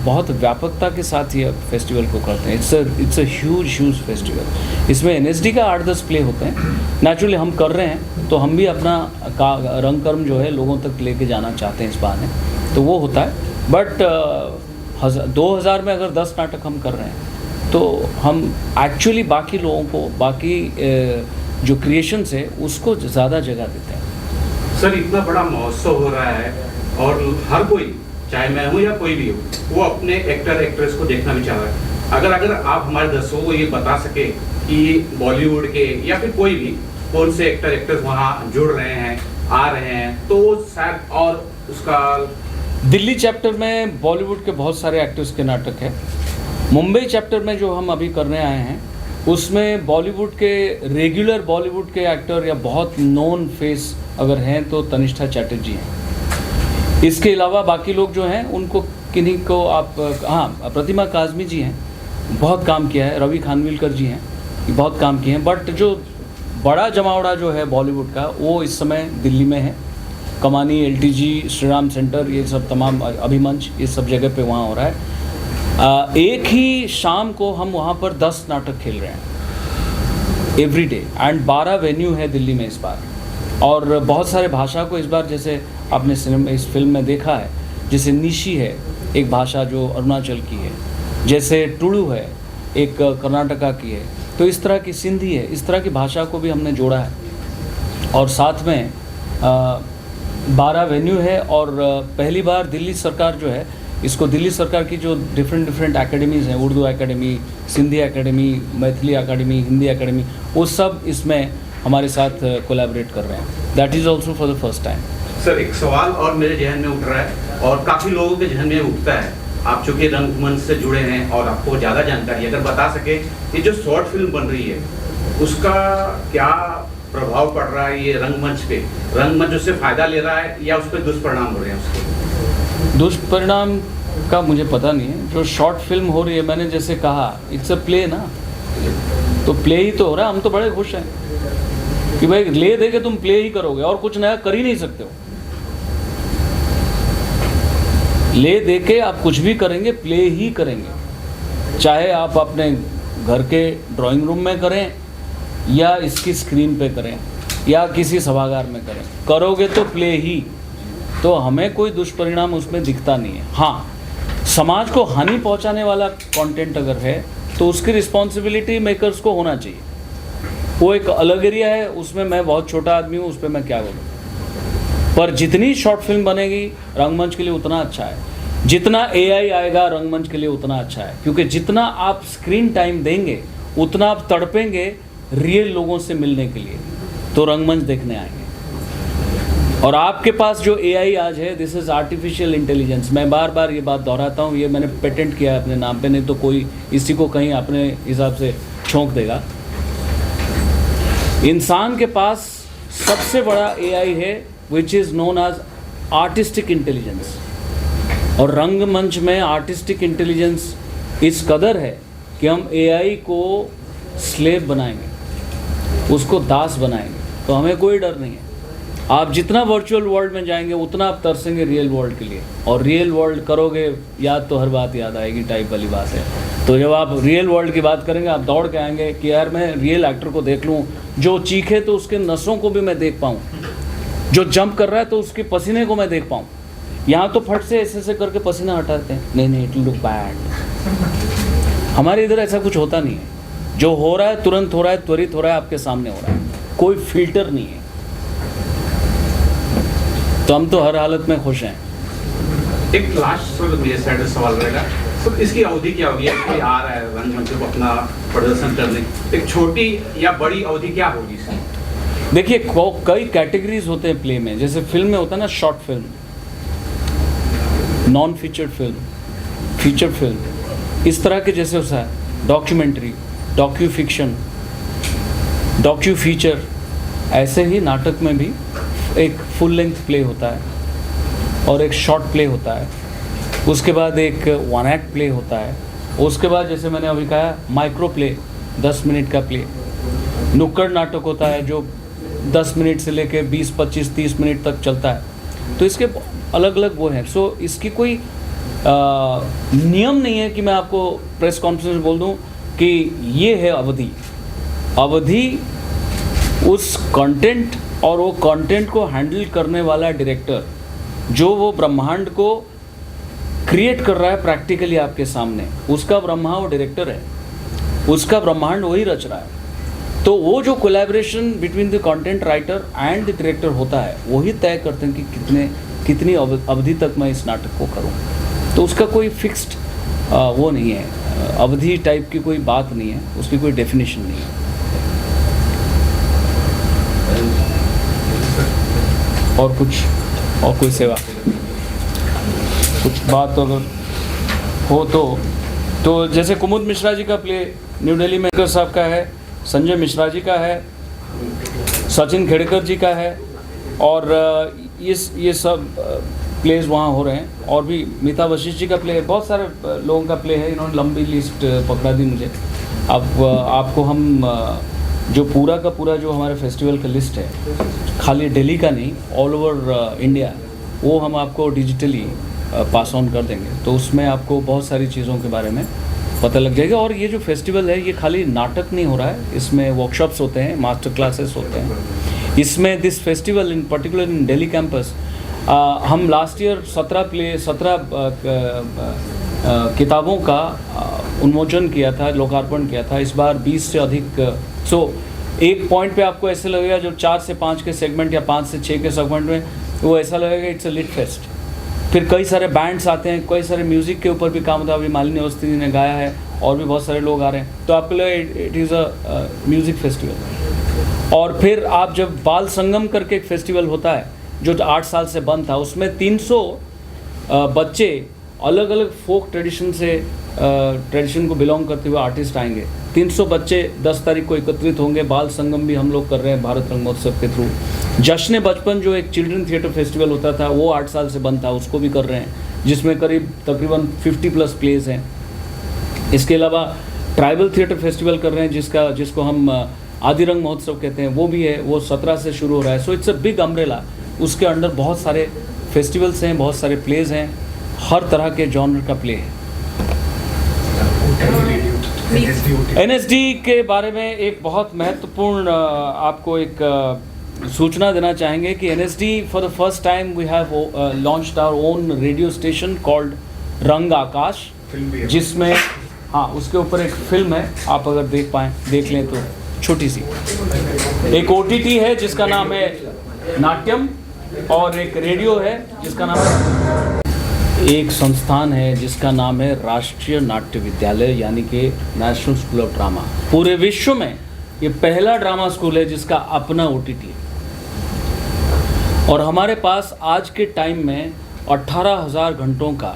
बहुत व्यापकता के साथ ये फेस्टिवल को करते हैं। It's a huge festival. इसमें एनएसडी का 8-10 प्ले होते हैं, नेचुरली हम कर रहे हैं, तो हम भी अपना रंगकर्म जो है लोगों तक लेके जाना चाहते हैं इस बहाने, तो वो होता है। बट 2000 में अगर 10 नाटक हम कर रहे हैं तो हम एक्चुअली बाकी लोगों को, बाकी जो क्रिएशंस है उसको ज़्यादा जगह देते हैं। सर इतना बड़ा महोत्सव हो रहा है और हर कोई, चाहे मैं हूँ या कोई भी हो, वो अपने एक्टर एक्ट्रेस को देखना भी चाह रहा है। अगर आप हमारे दर्शकों को ये बता सके कि बॉलीवुड के या फिर कोई भी कौन से एक्टर एक्ट्रेस वहाँ जुड़ रहे हैं, आ रहे हैं, तो शायद, और उसका दिल्ली चैप्टर में बॉलीवुड के बहुत सारे एक्टर्स के नाटक हैं। मुंबई चैप्टर में जो हम अभी करने आए हैं उसमें बॉलीवुड के रेगुलर बॉलीवुड के एक्टर या बहुत नोन फेस अगर हैं तो तनिष्ठा चैटर्जी हैं। इसके अलावा बाकी लोग जो हैं उनको किन्हीं को आप, हाँ, प्रतिमा काज़मी जी हैं, बहुत काम किया है, रवि खानविलकर जी हैं, बहुत काम किए हैं। बट जो बड़ा जमावड़ा जो है बॉलीवुड का वो इस समय दिल्ली में है। कमानी, LTG, श्रीराम सेंटर, ये सब तमाम, अभिमंच, ये सब जगह पे वहाँ हो रहा है। एक ही शाम को हम वहाँ पर 10 नाटक खेल रहे हैं एवरी डे, एंड 12 वेन्यू है दिल्ली में इस बार, और बहुत सारे भाषा को इस बार, जैसे आपने सिनेमा इस फिल्म में देखा है, जैसे निशी है एक भाषा जो अरुणाचल की है, जैसे टुडू है एक कर्नाटका की है, तो इस तरह की सिंधी है, इस तरह की भाषा को भी हमने जोड़ा है। और साथ में 12 वेन्यू है, और पहली बार दिल्ली सरकार जो है इसको दिल्ली सरकार की जो डिफरेंट एकेडमीज़ हैं, Urdu academy, Sindhi academy, Maithili academy, Hindi academy, वो सब इसमें हमारे साथ कोलैबोरेट कर रहे हैं। That is also for the first time. Sir, एक सवाल और मेरे जहन में उठ रहा है और काफ़ी लोगों के जहन में उठता है, आप चूँकि रंगमंच से जुड़े हैं और आपको ज़्यादा जानकारी, अगर बता सके ये जो शॉर्ट फिल्म बन रही है उसका क्या प्रभाव पड़ रहा है ये रंगमंच पे? रंगमंच उससे फ़ायदा ले रहा है या उस पर दुष्परिणाम हो रहे हैं उसके? दुष्परिणाम का मुझे पता नहीं है। जो शॉर्ट फिल्म हो रही है, मैंने जैसे कहा, इट्स अ प्ले ना, तो प्ले ही तो हो रहा है। हम तो बड़े खुश हैं कि भाई ले दे के तुम प्ले ही करोगे और कुछ नया कर ही नहीं सकते हो। ले दे के आप कुछ भी करेंगे, प्ले ही करेंगे, चाहे आप अपने घर के ड्राइंग रूम में करें या इसकी स्क्रीन पे करें या किसी सभागार में करें, करोगे तो प्ले ही। तो हमें कोई दुष्परिणाम उसमें दिखता नहीं है। हाँ, समाज को हानि पहुंचाने वाला कंटेंट अगर है तो उसकी रिस्पॉन्सिबिलिटी मेकर्स को होना चाहिए। वो एक अलग एरिया है, उसमें मैं बहुत छोटा आदमी हूँ, उस पर मैं क्या बोलूँ। पर जितनी शॉर्ट फिल्म बनेगी रंगमंच के लिए उतना अच्छा है, जितना AI आएगा रंगमंच के लिए उतना अच्छा है, क्योंकि जितना आप स्क्रीन टाइम देंगे उतना आप तड़पेंगे रियल लोगों से मिलने के लिए, तो रंगमंच देखने आएंगे। और आपके पास जो AI आज है, दिस इज़ आर्टिफिशियल इंटेलिजेंस। मैं बार बार ये बात दोहराता हूँ, ये मैंने पेटेंट किया है अपने नाम पे, नहीं तो कोई इसी को कहीं अपने हिसाब से छोंक देगा। इंसान के पास सबसे बड़ा AI है which is known as artistic intelligence, और रंगमंच में आर्टिस्टिक इंटेलिजेंस इस कदर है कि हम AI को स्लेव बनाएंगे, उसको दास बनाएंगे, तो हमें कोई डर नहीं है। आप जितना वर्चुअल वर्ल्ड में जाएंगे उतना आप तरसेंगे रियल वर्ल्ड के लिए, और रियल वर्ल्ड करोगे याद तो हर बात याद आएगी टाइप वाली बात है। तो जब आप रियल वर्ल्ड की बात करेंगे आप दौड़ के आएंगे कि यार मैं रियल एक्टर को देख लूँ, जो चीखे तो उसके नसों को भी मैं देख पाऊँ, जो जंप कर रहा है तो उसके पसीने को मैं देख पाऊँ। यहाँ तो फट से ऐसे करके पसीना हटाते हैं, नहीं इट लुक बैड। हमारे इधर ऐसा कुछ होता नहीं है, जो हो रहा है तुरंत हो रहा है, त्वरित हो रहा है, आपके सामने हो रहा है, कोई फिल्टर नहीं है। तो हम तो हर हालत में खुश हैं। एक लास्ट मेरे साइड से सवाल रहेगा, तो इसकी अवधि क्या होगी? कोई आ रहा है रंगमंच को अपना प्रदर्शन करने, एक छोटी या बड़ी अवधि क्या होगी इसकी? देखिए, कई कैटेगरीज होते हैं प्ले में। जैसे फिल्म में होता है ना, short film, non featured film, feature film, इस तरह के जैसे होता है documentary, docu fiction, docu feature. ऐसे ही नाटक में भी एक फुल लेंथ प्ले होता है और एक शॉर्ट प्ले होता है, उसके बाद एक वन एक्ट प्ले होता है, उसके बाद जैसे मैंने अभी कहा माइक्रो प्ले, 10 मिनट का प्ले, नुक्कड़ नाटक होता है जो 10 मिनट से लेके 20, 25, 30 मिनट तक चलता है। तो इसके अलग अलग वो हैं। सो इसकी कोई नियम नहीं है कि मैं आपको प्रेस कॉन्फ्रेंस में बोल दूं कि ये है अवधि। अवधि उस कंटेंट और वो कंटेंट को हैंडल करने वाला डायरेक्टर, जो वो ब्रह्मांड को क्रिएट कर रहा है प्रैक्टिकली आपके सामने, उसका ब्रह्मा वो डायरेक्टर है, उसका ब्रह्मांड वही रच रहा है। तो वो जो collaboration between the content writer and the director होता है, वही तय करते हैं कि कितनी अवधि तक मैं इस नाटक को करूं। तो उसका कोई फिक्स्ड वो नहीं है, अवधि टाइप की कोई बात नहीं है, उसकी कोई डेफिनेशन नहीं है। और कोई सेवा, कुछ बात अगर हो तो जैसे कुमुद मिश्रा जी का प्ले न्यू दिल्ली में साहब का है, संजय मिश्रा जी का है, सचिन खेड़कर जी का है, और ये सब प्लेस वहाँ हो रहे हैं। और भी मीता वशिष्ठ जी का प्ले है, बहुत सारे लोगों का प्ले है। इन्होंने लंबी लिस्ट पकड़ा दी मुझे। अब आपको हम जो पूरा का पूरा जो हमारे फेस्टिवल का लिस्ट है, खाली दिल्ली का नहीं, ऑल ओवर इंडिया, वो हम आपको डिजिटली पास ऑन कर देंगे। तो उसमें आपको बहुत सारी चीज़ों के बारे में पता लग जाएगा। और ये जो फेस्टिवल है, ये खाली नाटक नहीं हो रहा है, इसमें वर्कशॉप्स होते हैं, मास्टर क्लासेस होते हैं। इसमें this festival in particular in Delhi campus, हम लास्ट ईयर 17 किताबों का उन्मोचन किया था, लोकार्पण किया था। इस बार 20 से अधिक। एक पॉइंट पे आपको ऐसे लगेगा, जो 4 से 5 के सेगमेंट या 5 से 6 के सेगमेंट में, वो ऐसा लगेगा इट्स अ लिट फेस्ट। फिर कई सारे बैंड्स आते हैं, कई सारे म्यूज़िक के ऊपर भी काम होता है। अभी मालिनी अवस्थी जी ने गाया है और भी बहुत सारे लोग आ रहे हैं, तो आपके लिए it is a music festival. और फिर आप जब बाल संगम करके एक फेस्टिवल होता है जो 8 साल से बंद था, उसमें 300 बच्चे अलग अलग फोक ट्रेडिशन को बिलोंग करते हुए आर्टिस्ट आएंगे। 300 बच्चे 10 तारीख को एकत्रित होंगे। बाल संगम भी हम लोग कर रहे हैं भारत रंग महोत्सव के थ्रू। जश्न बचपन जो एक चिल्ड्रन थिएटर फेस्टिवल होता था, वो 8 साल से बंद था, उसको भी कर रहे हैं, जिसमें तकरीबन 50+ प्लेस हैं। इसके अलावा ट्राइबल थिएटर फेस्टिवल कर रहे हैं, जिसको हम आदि रंग महोत्सव कहते हैं, वो भी है, वो 17 से शुरू हो रहा है। So it's a big umbrella. उसके अंडर बहुत सारे फेस्टिवल्स हैं, बहुत सारे प्लेज हैं, हर तरह के जॉनर का प्ले है। NSD के बारे में एक बहुत महत्वपूर्ण आपको एक सूचना देना चाहेंगे कि NSD for the first time we have launched our own radio station called Rang Akash, जिसमें हाँ उसके ऊपर एक फिल्म है, आप अगर देख लें तो छोटी सी। एक OTT है जिसका नाम है नाट्यम, और एक रेडियो है जिसका नाम है, एक संस्थान है जिसका नाम है राष्ट्रीय नाट्य विद्यालय, यानी कि नेशनल स्कूल ऑफ ड्रामा। पूरे विश्व में ये पहला ड्रामा स्कूल है जिसका अपना OTT है। और हमारे पास आज के टाइम में 18,000 घंटों का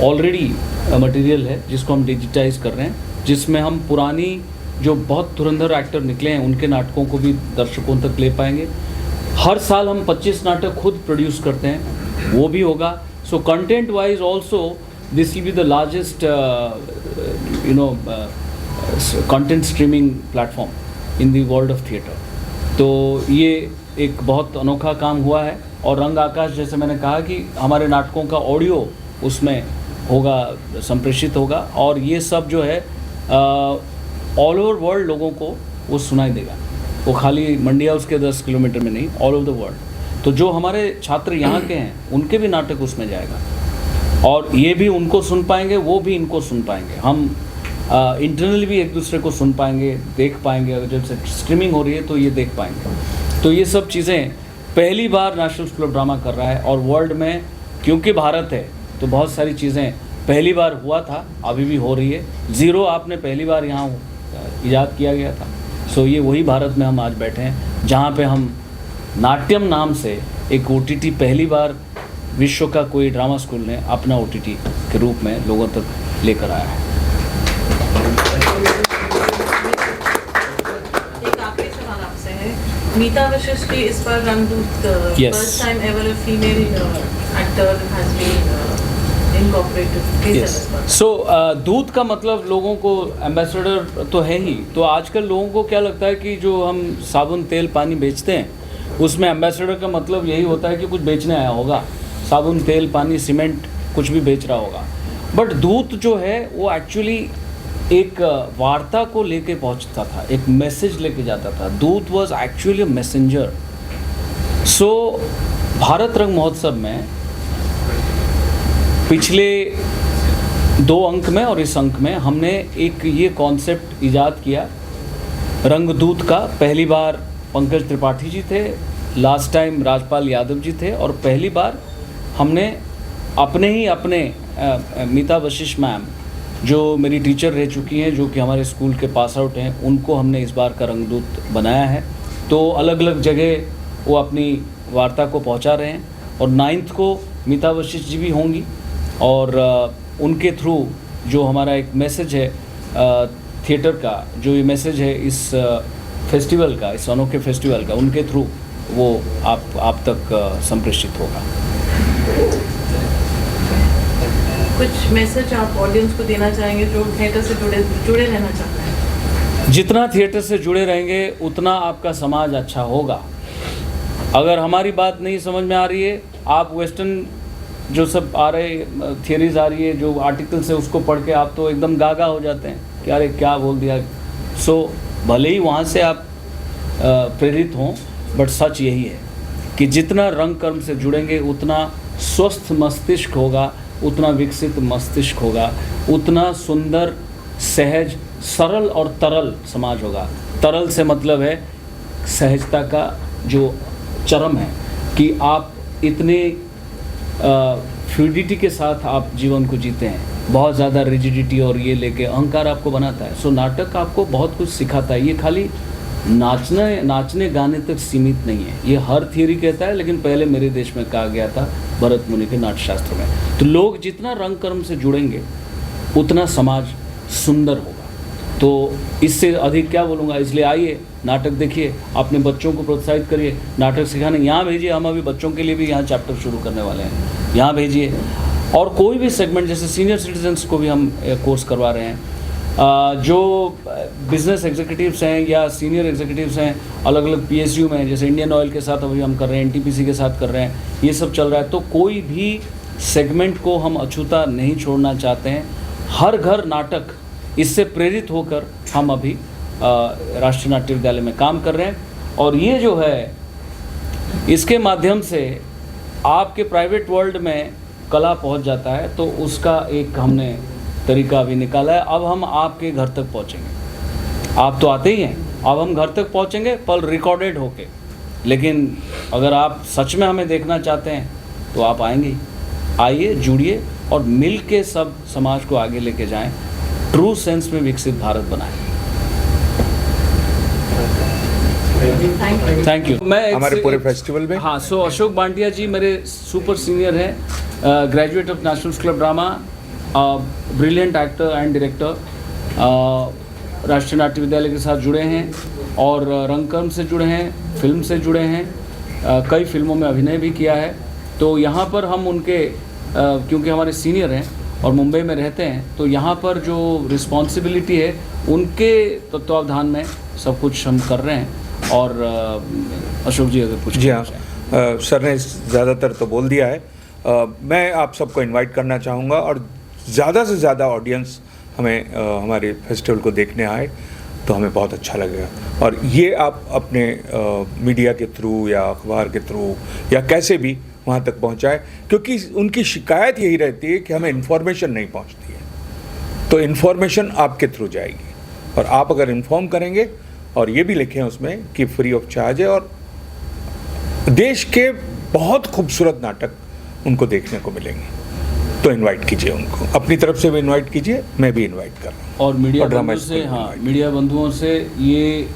ऑलरेडी मटेरियल है जिसको हम डिजिटाइज कर रहे हैं, जिसमें हम पुरानी जो बहुत धुरंधर एक्टर निकले हैं उनके नाटकों को भी दर्शकों तक ले पाएंगे। हर साल हम 25 नाटक खुद प्रोड्यूस करते हैं, वो भी होगा। So content wise also this will be the largest content streaming platform in the world of theatre. तो ये एक बहुत अनोखा काम हुआ है। और रंग आकाश, जैसे मैंने कहा कि हमारे नाटकों का ऑडियो उसमें होगा, संप्रेषित होगा, और ये सब जो है ऑल ओवर वर्ल्ड लोगों को वो सुनाई देगा। वो खाली मंडिया उसके 10 किलोमीटर में नहीं, ऑल ओवर द वर्ल्ड। तो जो हमारे छात्र यहाँ के हैं उनके भी नाटक उसमें जाएगा, और ये भी उनको सुन पाएंगे, वो भी इनको सुन पाएंगे। हम इंटरनली भी एक दूसरे को सुन पाएंगे, देख पाएंगे। अगर जब से स्ट्रीमिंग हो रही है तो ये देख पाएंगे। तो ये सब चीज़ें पहली बार नेशनल स्कूल ऑफ ड्रामा कर रहा है। और वर्ल्ड में क्योंकि भारत है तो बहुत सारी चीज़ें पहली बार हुआ था, अभी भी हो रही है। ज़ीरो आपने पहली बार यहाँ ईजाद किया गया था। सो ये वही भारत में हम आज बैठे हैं जहाँ पे हम नाट्यम नाम से एक OTT पहली बार विश्व का कोई ड्रामा स्कूल ने अपना OTT के रूप में लोगों तक लेकर आया है। एक आखिरी सवाल आपसे है, मीता वशिष्ठ की इस बार Rangdoot first time ever a female actor has been incorporated. So दूत का मतलब लोगों को एम्बेसडर तो है ही। तो आजकल लोगों को क्या लगता है कि जो हम साबुन तेल पानी बेचते हैं उसमें एम्बेसडर का मतलब यही होता है कि कुछ बेचने आया होगा, साबुन तेल पानी सीमेंट कुछ भी बेच रहा होगा। बट दूत जो है वो एक्चुअली एक वार्ता को लेके पहुंचता था, एक मैसेज लेके जाता था। दूत वाज एक्चुअली अ मैसेंजर। सो भारत रंग महोत्सव में पिछले 2 अंक में और इस अंक में हमने एक ये कॉन्सेप्ट ईजाद किया रंगदूत का। पहली बार पंकज त्रिपाठी जी थे, लास्ट टाइम राजपाल यादव जी थे, और पहली बार हमने अपने मीता वशिष्ठ मैम जो मेरी टीचर रह चुकी हैं, जो कि हमारे स्कूल के पास आउट हैं, उनको हमने इस बार का रंगदूत बनाया है। तो अलग अलग जगह वो अपनी वार्ता को पहुंचा रहे हैं। और 9th को मीता वशिष्ठ जी भी होंगी, और उनके थ्रू जो हमारा एक मैसेज है थिएटर का, जो ये मैसेज है इस फेस्टिवल का, इस अनोखे फेस्टिवल का, उनके थ्रू वो आप तक संप्रेषित होगा। कुछ मैसेज आप ऑडियंस को देना चाहेंगे जो थिएटर से जुड़े रहना चाहते हैं? जितना थिएटर से जुड़े रहेंगे उतना आपका समाज अच्छा होगा। अगर हमारी बात नहीं समझ में आ रही है, आप वेस्टर्न जो सब आ रहे थियरीज आ रही है, जो आर्टिकल्स है, उसको पढ़ के आप तो एकदम गागा हो जाते हैं कि अरे क्या बोल दिया। सो भले ही वहाँ से आप प्रेरित हों, बट सच यही है कि जितना रंग कर्म से जुड़ेंगे उतना स्वस्थ मस्तिष्क होगा, उतना विकसित मस्तिष्क होगा, उतना सुंदर, सहज, सरल और तरल समाज होगा। तरल से मतलब है सहजता का जो चरम है कि आप इतने फ्लूइडिटी के साथ आप जीवन को जीते हैं, बहुत ज़्यादा रिजिडिटी और ये लेके अहंकार आपको बनाता है। सो नाटक आपको बहुत कुछ सिखाता है। ये खाली नाचने गाने तक सीमित नहीं है, ये हर थियरी कहता है, लेकिन पहले मेरे देश में कहा गया था भरत मुनि के नाट्यशास्त्र में। तो लोग जितना रंग कर्म से जुड़ेंगे उतना समाज सुंदर होगा। तो इससे अधिक क्या बोलूँगा, इसलिए आइए नाटक देखिए, अपने बच्चों को प्रोत्साहित करिए नाटक सिखाने, यहाँ भेजिए। हम अभी बच्चों के लिए भी यहाँ चैप्टर शुरू करने वाले हैं, यहाँ भेजिए। और कोई भी सेगमेंट, जैसे सीनियर सिटीजन्स को भी हम कोर्स करवा रहे हैं, जो बिजनेस एग्जीक्यूटिव्स हैं या सीनियर एग्जीक्यूटिव्स हैं अलग अलग PSU में, जैसे इंडियन ऑयल के साथ अभी हम कर रहे हैं, NTPC के साथ कर रहे हैं, ये सब चल रहा है। तो कोई भी सेगमेंट को हम अछूता नहीं छोड़ना चाहते हैं। हर घर नाटक, इससे प्रेरित होकर हम अभी राष्ट्रीय नाट्य विद्यालय में काम कर रहे हैं। और ये जो है, इसके माध्यम से आपके प्राइवेट वर्ल्ड में कला पहुंच जाता है, तो उसका एक हमने तरीका अभी निकाला है। अब हम आपके घर तक पहुंचेंगे, आप तो आते ही हैं, अब हम घर तक पहुंचेंगे पर रिकॉर्डेड होके। लेकिन अगर आप सच में हमें देखना चाहते हैं तो आप आएंगे ही। आइए, जुड़िए और मिल के सब समाज को आगे लेके जाएं, ट्रू सेंस में विकसित भारत बनाएं। Thank you. मैं हमारे पूरे फेस्टिवल में, हाँ, सो अशोक बांटिया जी मेरे सुपर सीनियर हैं, graduate of national school of drama, brilliant actor and director, राष्ट्रीय नाट्य विद्यालय के साथ जुड़े हैं और रंगकर्म से जुड़े हैं, फिल्म से जुड़े हैं, कई फिल्मों में अभिनय भी किया है। तो यहाँ पर हम उनके क्योंकि हमारे सीनियर हैं और मुंबई में रहते हैं, तो यहाँ पर जो रिस्पॉन्सिबिलिटी है उनके तत्वावधान में सब कुछ हम कर रहे हैं। और अशोक जी अगर कुछ। जी हाँ, सर ने ज़्यादातर तो बोल दिया है। मैं आप सबको इनवाइट करना चाहूँगा और ज़्यादा से ज़्यादा ऑडियंस हमें हमारे फेस्टिवल को देखने आए तो हमें बहुत अच्छा लगेगा। और ये आप अपने मीडिया के थ्रू या अखबार के थ्रू या कैसे भी वहाँ तक पहुँचाए, क्योंकि उनकी शिकायत यही रहती है कि हमें इन्फॉर्मेशन नहीं पहुँचती है। तो इन्फॉर्मेशन आपके थ्रू जाएगी और आप अगर इन्फॉर्म करेंगे, और ये भी लिखें उसमें कि फ्री ऑफ चार्ज है, और देश के बहुत खूबसूरत नाटक उनको देखने को मिलेंगे। तो इनवाइट कीजिए उनको, अपनी तरफ से भी इनवाइट कीजिए, मैं भी इनवाइट कर रहा हूँ। और मीडिया बंधुओं से, हाँ, मीडिया बंधुओं से ये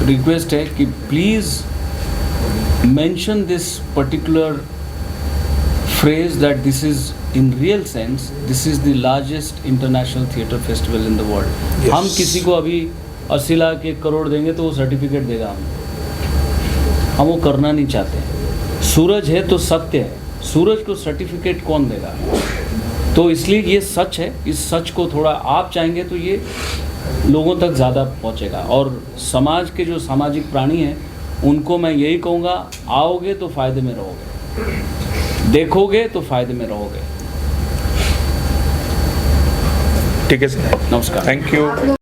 रिक्वेस्ट है कि please mention this particular phrase that this is in real sense, this is the largest international theatre festival in the world. Yes. हम किसी को अभी 80 लाख 1 करोड़ देंगे तो वो सर्टिफिकेट देगा, हम वो करना नहीं चाहते। सूरज है तो सत्य है, सूरज को सर्टिफिकेट कौन देगा? तो इसलिए ये सच है, इस सच को थोड़ा आप चाहेंगे तो ये लोगों तक ज़्यादा पहुँचेगा। और समाज के जो सामाजिक प्राणी हैं उनको मैं यही कहूँगा, आओगे तो फ़ायदे में रहोगे, देखोगे तो फायदे में रहोगे। ठीक है सर, नमस्कार, थैंक यू।